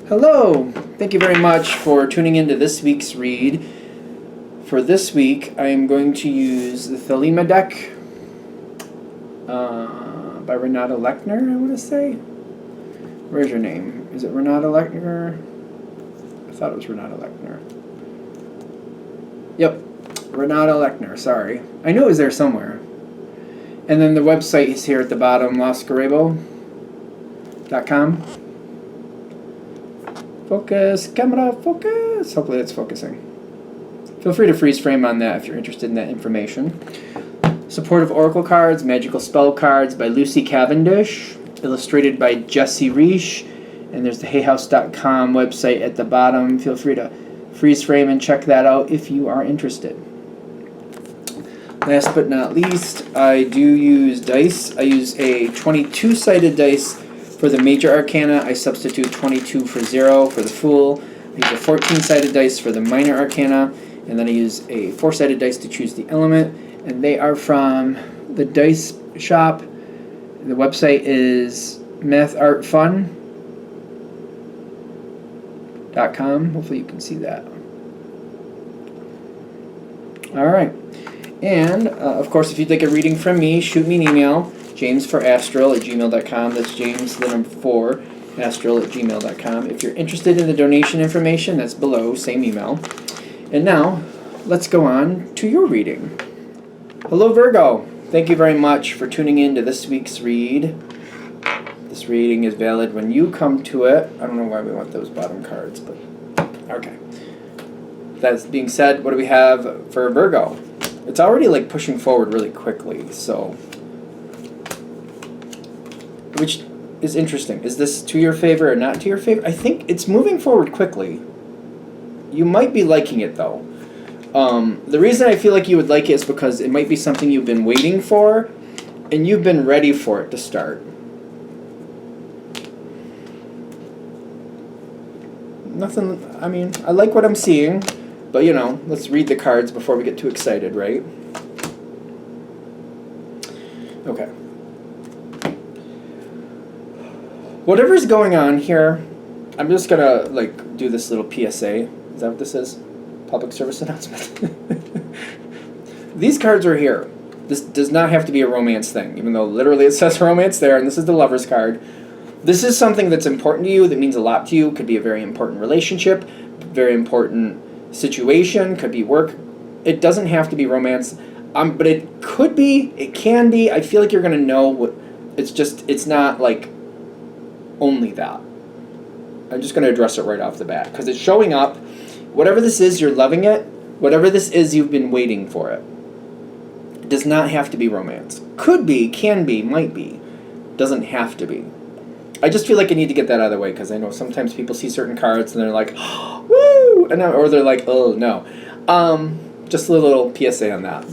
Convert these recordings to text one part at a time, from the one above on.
Hello! Thank you very much for tuning into this week's read. For this week, I am going to use the Thelema deck by Renata Lechner, I want to say. Where's your name? Is it Renata Lechner? I thought it was Renata Lechner. Yep, Renata Lechner, sorry. I knew it was there somewhere. And then the website is here at the bottom, loscarebo.com. Focus, camera, focus. Hopefully it's focusing. Feel free to freeze frame on that if you're interested in that information. Supportive Oracle cards, Magical Spell cards by Lucy Cavendish, illustrated by Jesse Reish, and there's the hayhouse.com website at the bottom. Feel free to freeze frame and check that out if you are interested. Last but not least, I do use dice. I use a 22-sided dice for the major arcana. I substitute 22 for 0 for the Fool. I use a 14-sided dice for the minor arcana, and then I use a 4-sided dice to choose the element. And they are from the Dice Shop. The website is mathartfun.com. Hopefully you can see that. All right. And, of course, if you'd like a reading from me, shoot me an email, jamesforastral@gmail.com. That's James, the number 4, astral@gmail.com. If you're interested in the donation information, that's below, same email. And now, let's go on to your reading. Hello, Virgo. Thank you very much for tuning in to this week's read. This reading is valid when you come to it. I don't know why we want those bottom cards, but okay. That being said, what do we have for Virgo? It's already like pushing forward really quickly, so, which is interesting. Is this to your favor or not to your favor? I think it's moving forward quickly. You might be liking it though. The reason I feel like you would like it is because it might be something you've been waiting for, and you've been ready for it to start. Nothing, I mean, I like what I'm seeing. But, you know, let's read the cards before we get too excited, right? Okay. Whatever's going on here, I'm just going to, like, do this little PSA. Is that what this is? Public service announcement? These cards are here. This does not have to be a romance thing, even though literally it says romance there, and this is the Lover's card. This is something that's important to you, that means a lot to you. Could be a very important relationship, very important situation, could be work. It doesn't have to be romance, but it could be, it can be. I feel like you're going to know what, it's not like only that. I'm just going to address it right off the bat, because it's showing up. Whatever this is, you're loving it. Whatever this is, you've been waiting for it. It does not have to be romance. Could be, can be, might be. Doesn't have to be. I just feel like I need to get that out of the way, because I know sometimes people see certain cards and they're like, oh, woo! And or they're like, oh, no. Just a little PSA on that.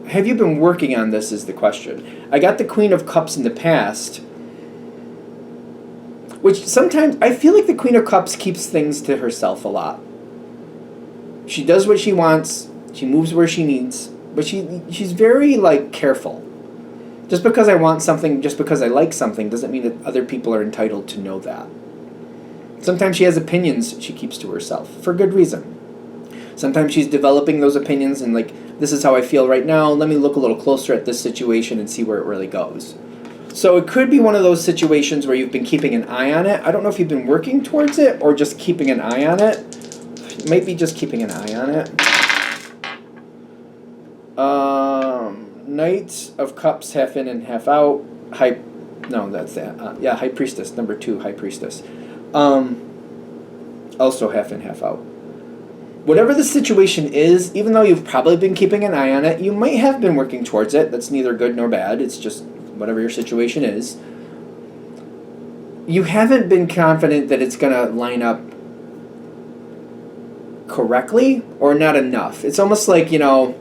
Have you been working on this is the question. I got the Queen of Cups in the past, which sometimes, I feel like the Queen of Cups keeps things to herself a lot. She does what she wants, she moves where she needs, but she's very, like, careful. Just because I want something, just because I like something, doesn't mean that other people are entitled to know that. Sometimes she has opinions she keeps to herself, for good reason. Sometimes she's developing those opinions and like, this is how I feel right now, let me look a little closer at this situation and see where it really goes. So it could be one of those situations where you've been keeping an eye on it. I don't know if you've been working towards it or just keeping an eye on it. It might be just keeping an eye on it. Knight of Cups, half in and half out. High Priestess, number 2, High Priestess. Also half in, half out. Whatever the situation is, even though you've probably been keeping an eye on it, you might have been working towards it. That's neither good nor bad. It's just whatever your situation is. You haven't been confident that it's going to line up correctly or not enough. It's almost like, you know,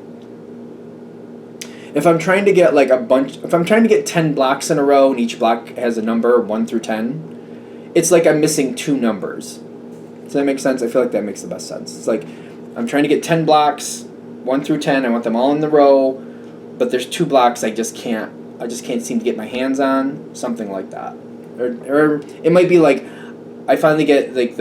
if I'm trying to get like if I'm trying to get 10 blocks in a row and each block has a number 1 through 10, it's like I'm missing 2 numbers. Does that make sense? I feel like that makes the best sense. It's like I'm trying to get 10 blocks, 1 through 10. I want them all in the row, but there's 2 blocks I just can't seem to get my hands on. Something like that. or it might be like I finally get like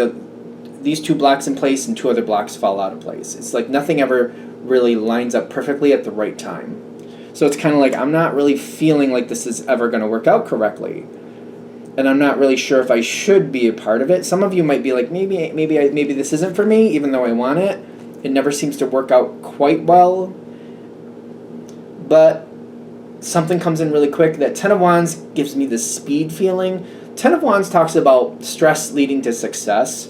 these 2 blocks in place and 2 other blocks fall out of place. It's like nothing ever really lines up perfectly at the right time. So it's kind of like I'm not really feeling like this is ever going to work out correctly. And I'm not really sure if I should be a part of it. Some of you might be like, maybe this isn't for me, even though I want it. It never seems to work out quite well. But something comes in really quick. That 10 of Wands gives me this speed feeling. 10 of Wands talks about stress leading to success.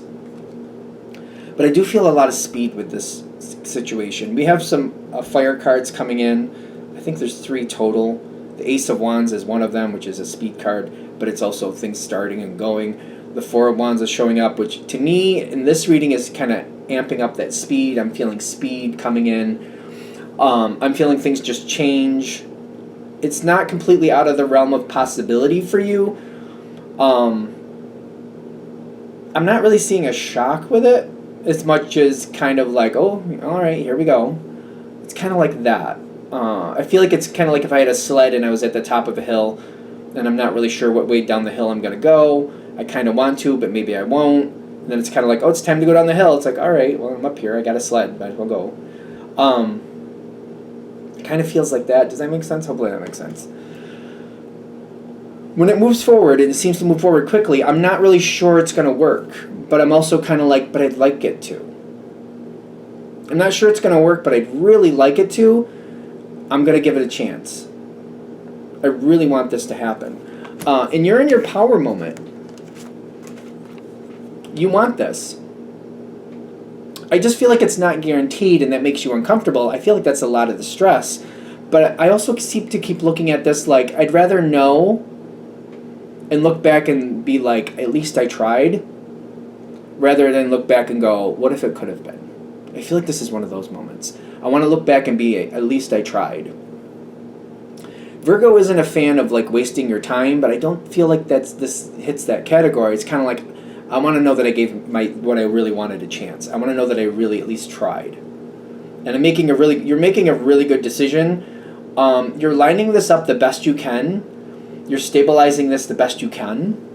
But I do feel a lot of speed with this situation. We have some fire cards coming in. I think there's 3 total. The Ace of Wands is one of them, which is a speed card, but it's also things starting and going. The 4 of Wands is showing up, which to me, in this reading, is kind of amping up that speed. I'm feeling speed coming in. I'm feeling things just change. It's not completely out of the realm of possibility for you. I'm not really seeing a shock with it, as much as kind of like, oh, all right, here we go. It's kind of like that. I feel like it's kind of like if I had a sled and I was at the top of a hill and I'm not really sure what way down the hill I'm going to go. I kind of want to, but maybe I won't. And then it's kind of like, oh, it's time to go down the hill. It's like, all right, well, I'm up here. I got a sled. Might as well go. It kind of feels like that. Does that make sense? Hopefully that makes sense. When it moves forward, and it seems to move forward quickly, I'm not really sure it's going to work. But I'm also kind of like, but I'd like it to. I'm not sure it's going to work, but I'd really like it to. I'm going to give it a chance. I really want this to happen. And you're in your power moment. You want this. I just feel like it's not guaranteed, and that makes you uncomfortable. I feel like that's a lot of the stress. But I also seem to keep looking at this like, I'd rather know and look back and be like, at least I tried, rather than look back and go, what if it could have been? I feel like this is one of those moments. I want to look back and be, at least I tried. Virgo isn't a fan of like wasting your time, but I don't feel like this hits that category. It's kind of like, I want to know that I gave what I really wanted a chance. I want to know that I really at least tried. And you're making a really good decision. You're lining this up the best you can. You're stabilizing this the best you can.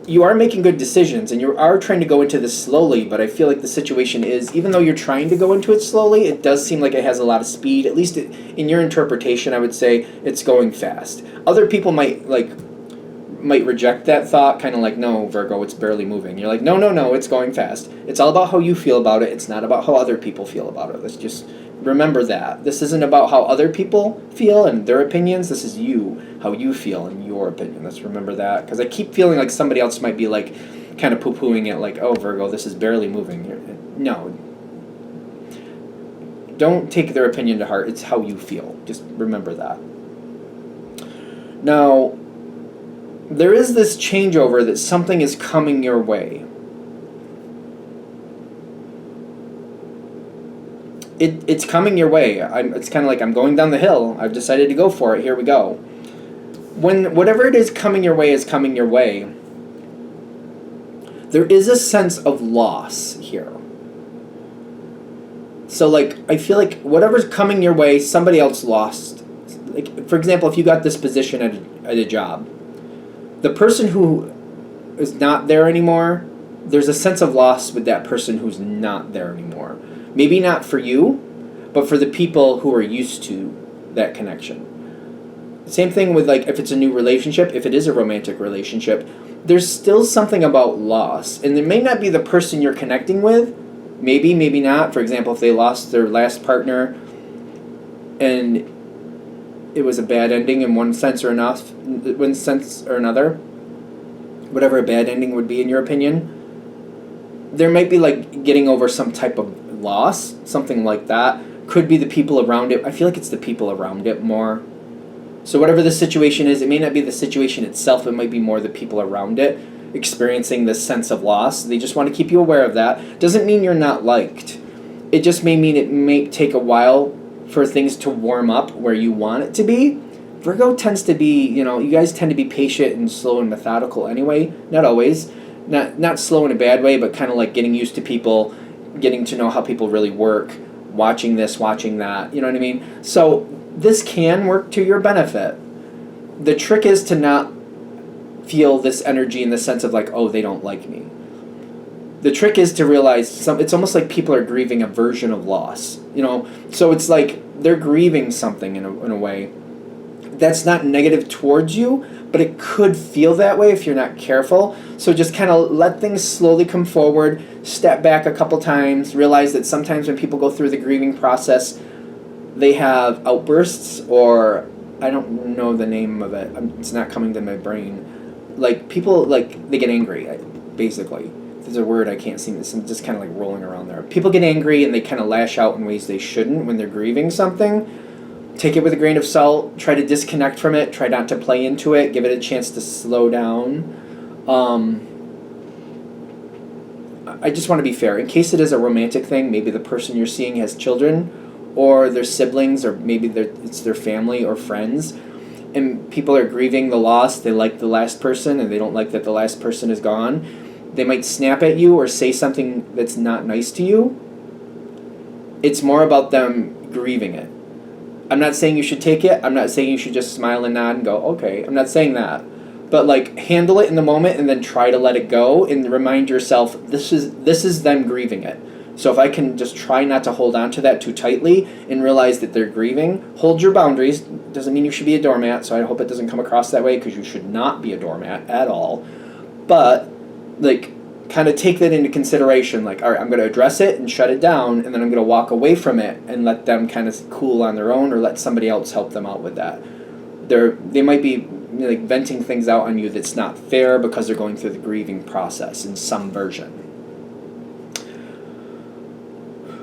You are making good decisions, and you are trying to go into this slowly, but I feel like the situation is, even though you're trying to go into it slowly, it does seem like it has a lot of speed. At least in your interpretation, I would say it's going fast. Other people might reject that thought, kind of like, no, Virgo, it's barely moving. You're like, no, it's going fast. It's all about how you feel about it. It's not about how other people feel about it. Let's just remember that. This isn't about how other people feel and their opinions. This is you, how you feel and your opinion. Let's remember that, because I keep feeling like somebody else might be like kind of poo-pooing it, like, oh, Virgo, this is barely moving. No. Don't take their opinion to heart. It's how you feel. Just remember that. Now, there is this changeover that something is coming your way. It's coming your way. It's kind of like I'm going down the hill. I've decided to go for it. Here we go. When whatever it is coming your way is coming your way, there is a sense of loss here. So, like, I feel like whatever's coming your way, somebody else lost. Like, for example, if you got this position at a job, the person who is not there anymore, there's a sense of loss with that person who's not there anymore. Maybe not for you, but for the people who are used to that connection. Same thing with, like, if it's a new relationship, if it is a romantic relationship, there's still something about loss. And it may not be the person you're connecting with. Maybe, maybe not. For example, if they lost their last partner and it was a bad ending in one sense or another, whatever a bad ending would be in your opinion, there might be like getting over some type of loss, something like that. Could be the people around it. I feel like it's the people around it more. So whatever the situation is, it may not be the situation itself, it might be more the people around it experiencing this sense of loss. They just want to keep you aware of that. Doesn't mean you're not liked. It just may mean it may take a while for things to warm up where you want it to be. Virgo tends to be, you guys tend to be patient and slow and methodical anyway. Not always. Not slow in a bad way, but kind of like getting used to people, getting to know how people really work, watching this, watching that. You know what I mean? So this can work to your benefit. The trick is to not feel this energy in the sense of like, oh, they don't like me. The trick is to realize it's almost like people are grieving a version of loss, So it's like they're grieving something in a way that's not negative towards you, but it could feel that way if you're not careful. So just kind of let things slowly come forward, step back a couple times, realize that sometimes when people go through the grieving process, they have outbursts, or I don't know the name of it. It's not coming to my brain. Like people, like they get angry, basically. There's a word I can't see. This. I'm just kind of like rolling around there. People get angry and they kind of lash out in ways they shouldn't when they're grieving something. Take it with a grain of salt. Try to disconnect from it. Try not to play into it. Give it a chance to slow down. I just want to be fair. In case it is a romantic thing, maybe the person you're seeing has children, or their siblings, or maybe it's their family or friends, and people are grieving the loss. They like the last person, and they don't like that the last person is gone. They might snap at you or say something that's not nice to you. It's more about them grieving it. I'm not saying you should take it. I'm not saying you should just smile and nod and go, okay. I'm not saying that. But like handle it in the moment and then try to let it go and remind yourself this is them grieving it. So if I can just try not to hold on to that too tightly and realize that they're grieving, hold your boundaries. Doesn't mean you should be a doormat, so I hope it doesn't come across that way, because you should not be a doormat at all. But like kind of take that into consideration, like, all right, I'm going to address it and shut it down, and then I'm going to walk away from it and let them kind of cool on their own, or let somebody else help them out with that. They might be like venting things out on you that's not fair because they're going through the grieving process in some version.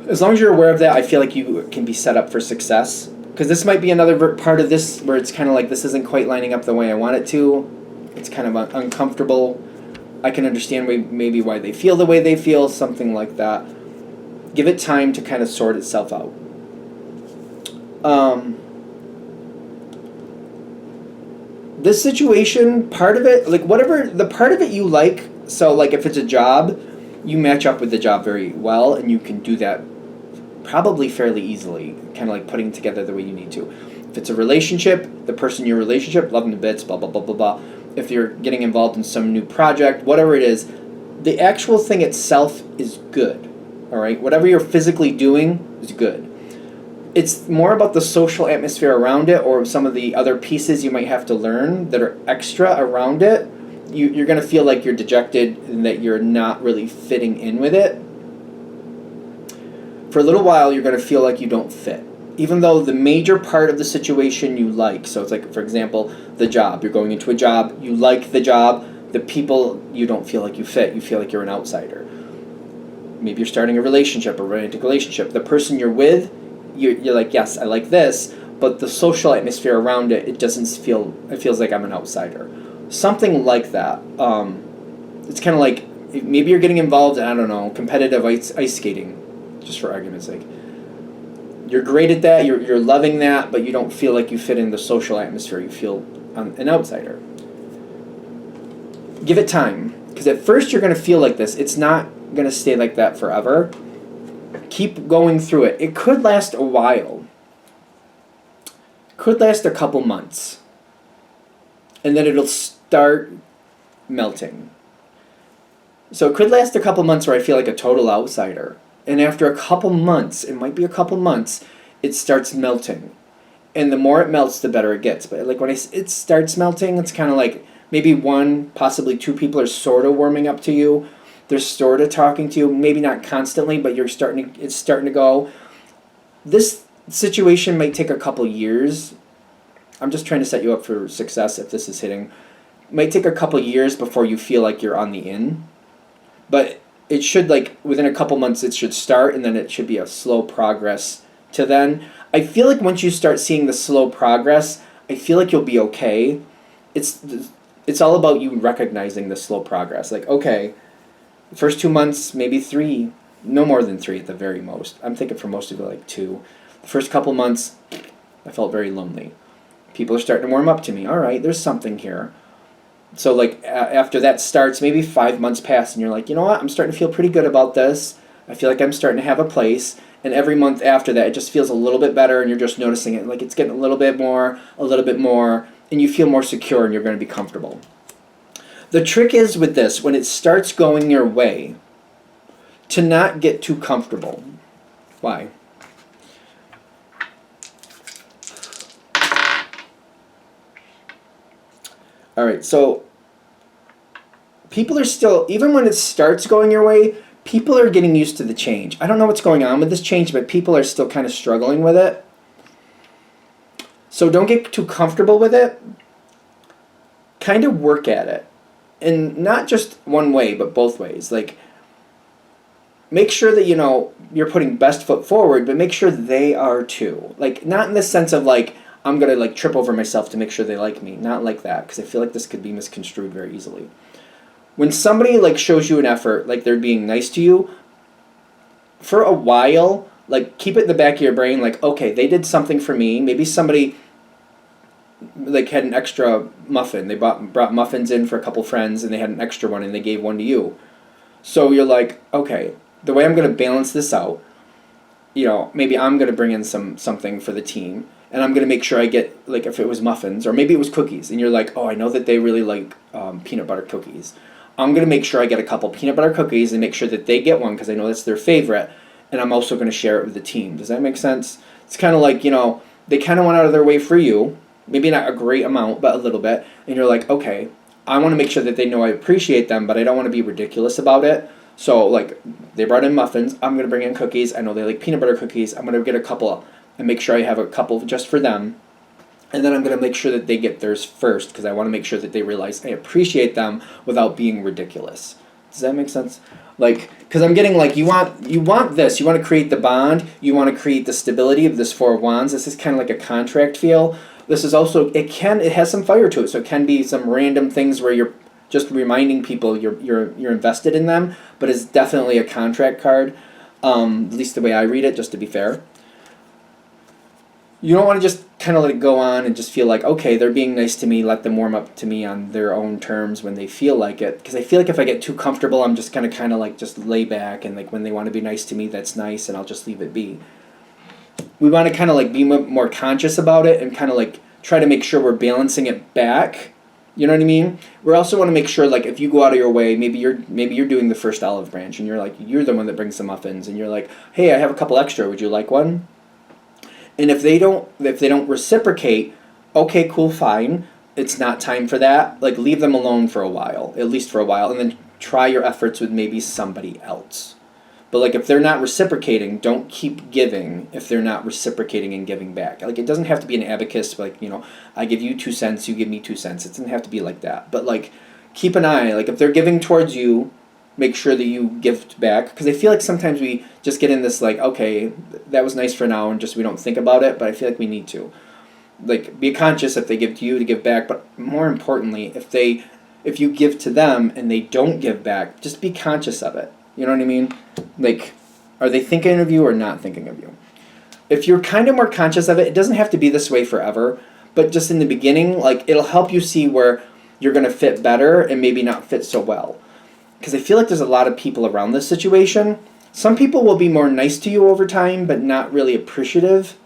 As long as you're aware of that, I feel like you can be set up for success, because this might be another part of this where it's kind of like this isn't quite lining up the way I want it to. It's kind of uncomfortable. I can understand maybe why they feel the way they feel, something like that. Give it time to kind of sort itself out. This situation, part of it, like whatever, the part of it you like, so like if it's a job, you match up with the job very well, and you can do that probably fairly easily, kind of like putting together the way you need to. If it's a relationship, the person in your relationship, love them to bits, blah, blah, blah, blah, blah. If you're getting involved in some new project, whatever it is, the actual thing itself is good, all right? Whatever you're physically doing is good. It's more about the social atmosphere around it, or some of the other pieces you might have to learn that are extra around it. You're going to feel like you're dejected and that you're not really fitting in with it. For a little while, you're going to feel like you don't fit, even though the major part of the situation you like. So it's like, for example, the job. You're going into a job, you like the job, the people, you don't feel like you fit. You feel like you're an outsider. Maybe you're starting a relationship, a romantic relationship. The person you're with, you're like, yes, I like this, but the social atmosphere around it, it feels like I'm an outsider. Something like that. It's kind of like, maybe you're getting involved in, I don't know, competitive ice skating, just for argument's sake. You're great at that, you're loving that, but you don't feel like you fit in the social atmosphere. You feel an outsider. Give it time, because at first you're going to feel like this. It's not going to stay like that forever. Keep going through it. It could last a while. Could last a couple months. And then it'll start melting. So it could last a couple months where I feel like a total outsider. And after a couple months, it might be a couple months, it starts melting. And the more it melts, the better it gets. But like when it starts melting, it's kind of like maybe one, possibly two people are sort of warming up to you. They're sort of talking to you, maybe not constantly, but it's starting to go. This situation might take a couple years. I'm just trying to set you up for success if this is hitting. It might take a couple years before you feel like you're on the in. But it should, like, within a couple months, it should start, and then it should be a slow progress to then. I feel like once you start seeing the slow progress, I feel like you'll be okay. It's all about you recognizing the slow progress. Like, okay, the first 2 months, maybe 3, no more than 3 at the very most. I'm thinking for most of you, like 2. The first couple months, I felt very lonely. People are starting to warm up to me. All right, there's something here. So like after that starts, maybe 5 months pass, and you're like, you know what? I'm starting to feel pretty good about this. I feel like I'm starting to have a place. And every month after that, it just feels a little bit better, and you're just noticing it. Like it's getting a little bit more, and you feel more secure, and you're going to be comfortable. The trick is with this, when it starts going your way, to not get too comfortable. Why? All right, so people are still, even when it starts going your way, people are getting used to the change. I don't know what's going on with this change, but people are still kind of struggling with it. So don't get too comfortable with it. Kind of work at it. And not just one way, but both ways. Like, make sure that, you're putting best foot forward, but make sure they are too. Like, not in the sense of, like, I'm going to, like, trip over myself to make sure they like me. Not like that, because I feel like this could be misconstrued very easily. When somebody, like, shows you an effort, like they're being nice to you, for a while, like, keep it in the back of your brain, like, okay, they did something for me. Maybe somebody, like, had an extra muffin. They brought muffins in for a couple friends, and they had an extra one, and they gave one to you. So you're like, okay, the way I'm going to balance this out, maybe I'm going to bring in something for the team, and I'm going to make sure I get, like, if it was muffins, or maybe it was cookies, and you're like, oh, I know that they really like peanut butter cookies. I'm going to make sure I get a couple peanut butter cookies and make sure that they get one because I know that's their favorite, and I'm also going to share it with the team. Does that make sense? It's kind of like, they kind of went out of their way for you, maybe not a great amount, but a little bit, and you're like, okay, I want to make sure that they know I appreciate them, but I don't want to be ridiculous about it. So, like, they brought in muffins. I'm going to bring in cookies. I know they like peanut butter cookies. I'm going to get a couple and make sure I have a couple just for them. And then I'm going to make sure that they get theirs first because I want to make sure that they realize I appreciate them without being ridiculous. Does that make sense? Like, because I'm getting, like, you want this. You want to create the bond. You want to create the stability of this Four of Wands. This is kind of like a contract feel. This is also, it has some fire to it. So it can be some random things where you're just reminding people you're invested in them, but it's definitely a contract card, at least the way I read it, just to be fair. You don't want to just kind of let it go on and just feel like, okay, they're being nice to me, let them warm up to me on their own terms when they feel like it. Because I feel like if I get too comfortable, I'm just going to kind of like just lay back, and like when they want to be nice to me, that's nice, and I'll just leave it be. We want to kind of like be more conscious about it and kind of like try to make sure we're balancing it back. You know what I mean? We also want to make sure, like, if you go out of your way, maybe you're doing the first olive branch, and you're the one that brings the muffins, and you're like, hey, I have a couple extra. Would you like one? And if they don't reciprocate, okay, cool, fine. It's not time for that. Like, leave them alone for a while, at least for a while, and then try your efforts with maybe somebody else. But, like, if they're not reciprocating, don't keep giving if they're not reciprocating and giving back. Like, it doesn't have to be an abacus, like, I give you 2 cents, you give me 2 cents. It doesn't have to be like that. But, like, keep an eye. Like, if they're giving towards you, make sure that you give back. Because I feel like sometimes we just get in this, like, okay, that was nice for now, and just we don't think about it, but I feel like we need to. Like, be conscious if they give to you to give back, but more importantly, if you give to them and they don't give back, just be conscious of it. You know what I mean? Like, are they thinking of you or not thinking of you? If you're kind of more conscious of it, it doesn't have to be this way forever, but just in the beginning, like, it'll help you see where you're going to fit better and maybe not fit so well. Because I feel like there's a lot of people around this situation. Some people will be more nice to you over time, but not really appreciative.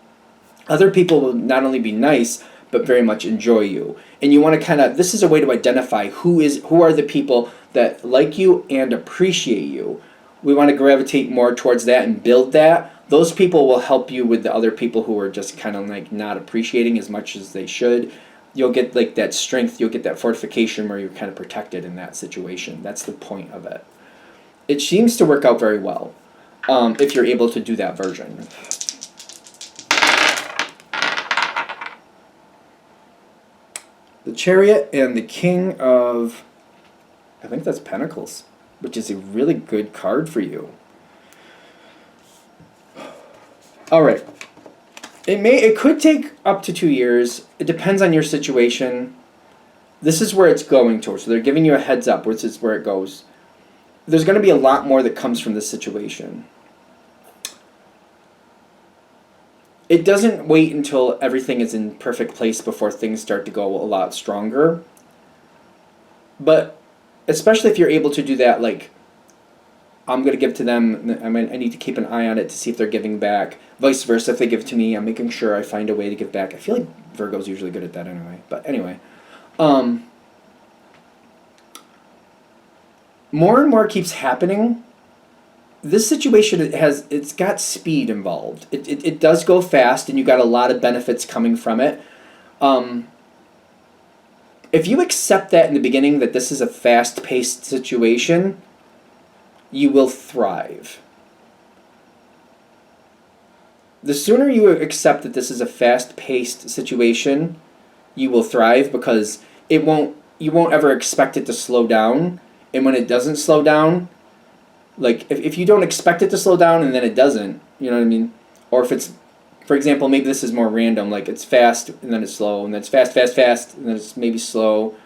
Other people will not only be nice, but very much enjoy you. And you want to this is a way to identify who are the people that like you and appreciate you. We want to gravitate more towards that and build that. Those people will help you with the other people who are just kind of like not appreciating as much as they should. You'll get like that strength, you'll get that fortification where you're kind of protected in that situation. That's the point of it. It seems to work out very well if you're able to do that version. The Chariot and the King of, I think that's Pentacles, which is a really good card for you. All right. It could take up to 2 years. It depends on your situation. This is where it's going towards. So they're giving you a heads up, which is where it goes. There's going to be a lot more that comes from this situation. It doesn't wait until everything is in perfect place before things start to go a lot stronger. But especially if you're able to do that, like, I'm going to give to them, I need to keep an eye on it to see if they're giving back. Vice versa, if they give to me, I'm making sure I find a way to give back. I feel like Virgo's usually good at that anyway. But anyway. more and more keeps happening. This situation it's got speed involved. It does go fast, and you got a lot of benefits coming from it. If you accept that in the beginning, that this is a fast-paced situation, you will thrive. The sooner you accept that this is a fast-paced situation, you will thrive, because you won't ever expect it to slow down. And when it doesn't slow down, like if you don't expect it to slow down and then it doesn't, you know what I mean? Or if it's, for example, maybe this is more random, like it's fast and then it's slow, and then it's fast, fast, fast, and then it's maybe slow, and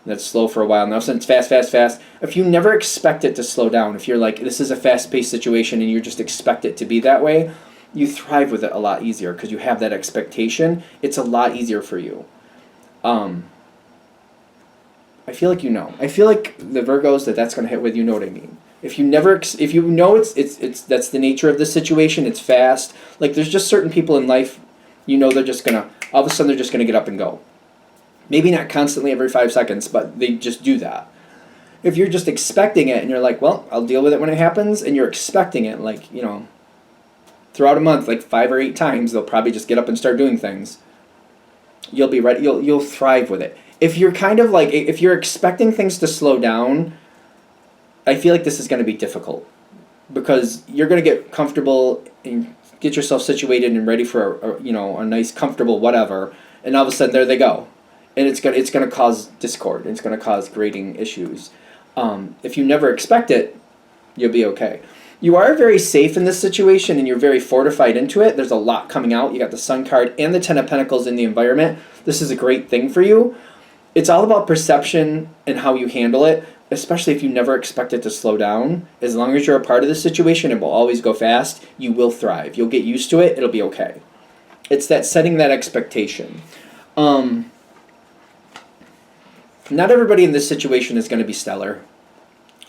then it's slow for a while, and all of a sudden it's fast, fast, fast. If you never expect it to slow down, if you're like, this is a fast-paced situation and you just expect it to be that way, you thrive with it a lot easier because you have that expectation. It's a lot easier for you. I feel like you know. I feel like the Virgos that's going to hit with, you know what I mean. If you know it's that's the nature of the situation, it's fast. Like there's just certain people in life, you know, they're just gonna, all of a sudden they're just gonna get up and go. Maybe not constantly every 5 seconds, but they just do that. If you're just expecting it and you're like, well, I'll deal with it when it happens, and you're expecting it, like, you know, throughout a month, like 5 or 8 times, they'll probably just get up and start doing things. You'll be ready. You'll thrive with it. If you're kind of like, if you're expecting things to slow down, I feel like this is going to be difficult, because you're going to get comfortable and get yourself situated and ready for a nice, comfortable whatever, and all of a sudden there they go, and it's going to cause discord. It's going to cause grading issues. If you never expect it, you'll be okay. You are very safe in this situation, and you're very fortified into it. There's a lot coming out. You got the Sun card and the Ten of Pentacles in the environment. This is a great thing for you. It's all about perception and how you handle it, especially if you never expect it to slow down. As long as you're a part of the situation, it will always go fast. You will thrive. You'll get used to it. It'll be okay. It's that setting that expectation. Not everybody in this situation is going to be stellar.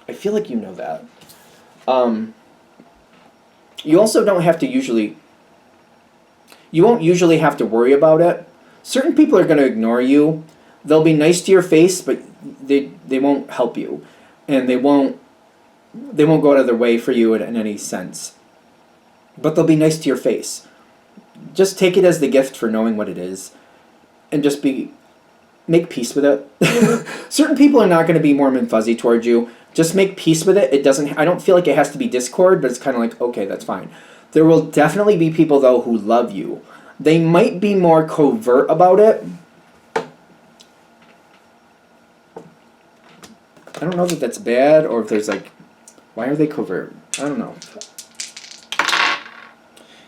I feel like you know that. You also don't have to usually... You won't usually have to worry about it. Certain people are going to ignore you. They'll be nice to your face, but they won't help you, and they won't go out of their way for you in any sense. But they'll be nice to your face. Just take it as the gift for knowing what it is, and just make peace with it. Certain people are not going to be warm and fuzzy towards you. Just make peace with it. I don't feel like it has to be discord, but it's kind of like, okay, that's fine. There will definitely be people, though, who love you. They might be more covert about it. I don't know that that's bad, or if there's like, why are they covert? I don't know.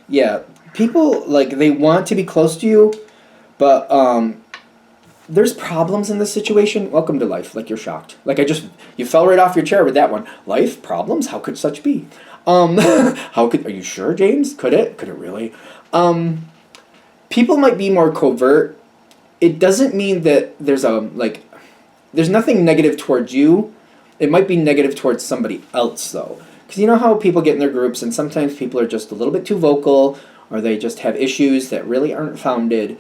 Yeah, people, like, they want to be close to you, but there's problems in this situation. Welcome to life. Like, you're shocked. Like, you fell right off your chair with that one. Life? Problems? How could such be? Are you sure, James? Could it really? People might be more covert. It doesn't mean that there's nothing negative towards you. It might be negative towards somebody else, though. Because you know how people get in their groups, and sometimes people are just a little bit too vocal, or they just have issues that really aren't founded.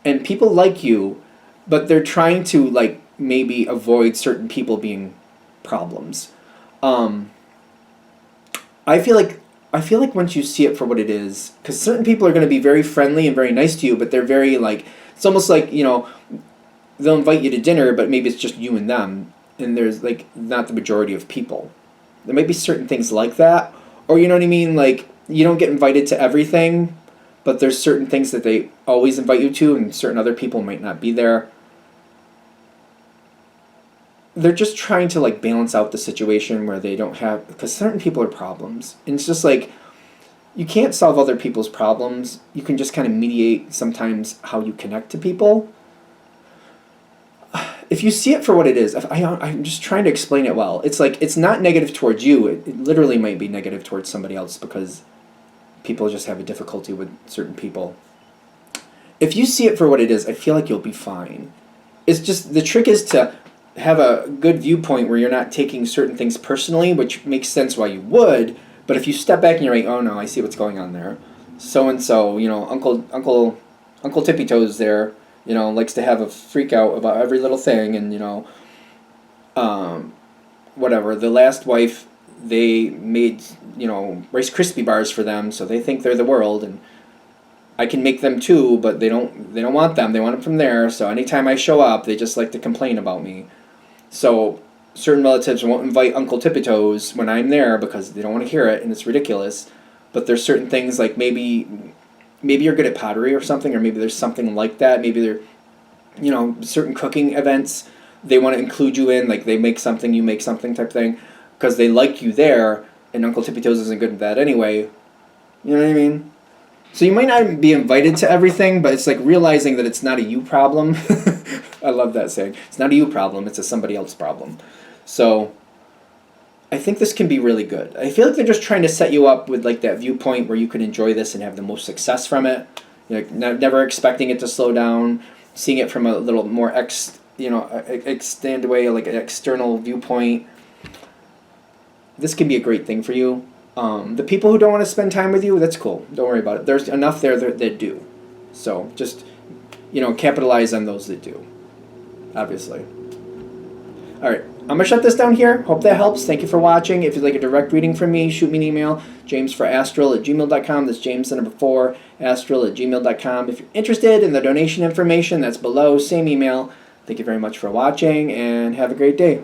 And people like you, but they're trying to, like, maybe avoid certain people being problems. I feel like once you see it for what it is, because certain people are going to be very friendly and very nice to you, but they're very, like, it's almost like, you know, they'll invite you to dinner, but maybe it's just you and them, and there's, like, not the majority of people. There might be certain things like that, or, you know what I mean, like, you don't get invited to everything, but there's certain things that they always invite you to, and certain other people might not be there. They're just trying to, like, balance out the situation where they don't have, because certain people are problems, and it's just like, you can't solve other people's problems. You can just kind of mediate sometimes how you connect to people. If you see it for what it is, I'm just trying to explain it well. It's like, it's not negative towards you. It literally might be negative towards somebody else, because people just have a difficulty with certain people. If you see it for what it is, I feel like you'll be fine. It's just, the trick is to have a good viewpoint where you're not taking certain things personally, which makes sense why you would, but if you step back and you're like, oh no, I see what's going on there. So-and-so, you know, Uncle Tippy Toes there, you know, likes to have a freak out about every little thing, and, you know, whatever, the last wife, they made, Rice Krispie bars for them, so they think they're the world, and I can make them too, but they don't want them. They want them from there. So anytime I show up, they just like to complain about me. So certain relatives won't invite Uncle Tippy Toes when I'm there because they don't want to hear it and it's ridiculous. But there's certain things like maybe you're good at pottery or something, or maybe there's something like that. Maybe there, certain cooking events they want to include you in, like they make something, you make something type thing, because they like you there, and Uncle Tippy Toes isn't good at that anyway. You know what I mean? So you might not be invited to everything, but it's like realizing that it's not a you problem. I love that saying. It's not a you problem, it's a somebody else problem. So I think this can be really good. I feel like they're just trying to set you up with like that viewpoint where you can enjoy this and have the most success from it. Never expecting it to slow down, seeing it from a little more extend away, like an external viewpoint. This can be a great thing for you. The people who don't want to spend time with you, that's cool. Don't worry about it. There's enough there that do. So just, capitalize on those that do. Obviously. All right. I'm going to shut this down here. Hope that helps. Thank you for watching. If you'd like a direct reading from me, shoot me an email, jamesforastral@gmail.com. That's James, the number 4, astral@gmail.com. If you're interested in the donation information, that's below. Same email. Thank you very much for watching, and have a great day.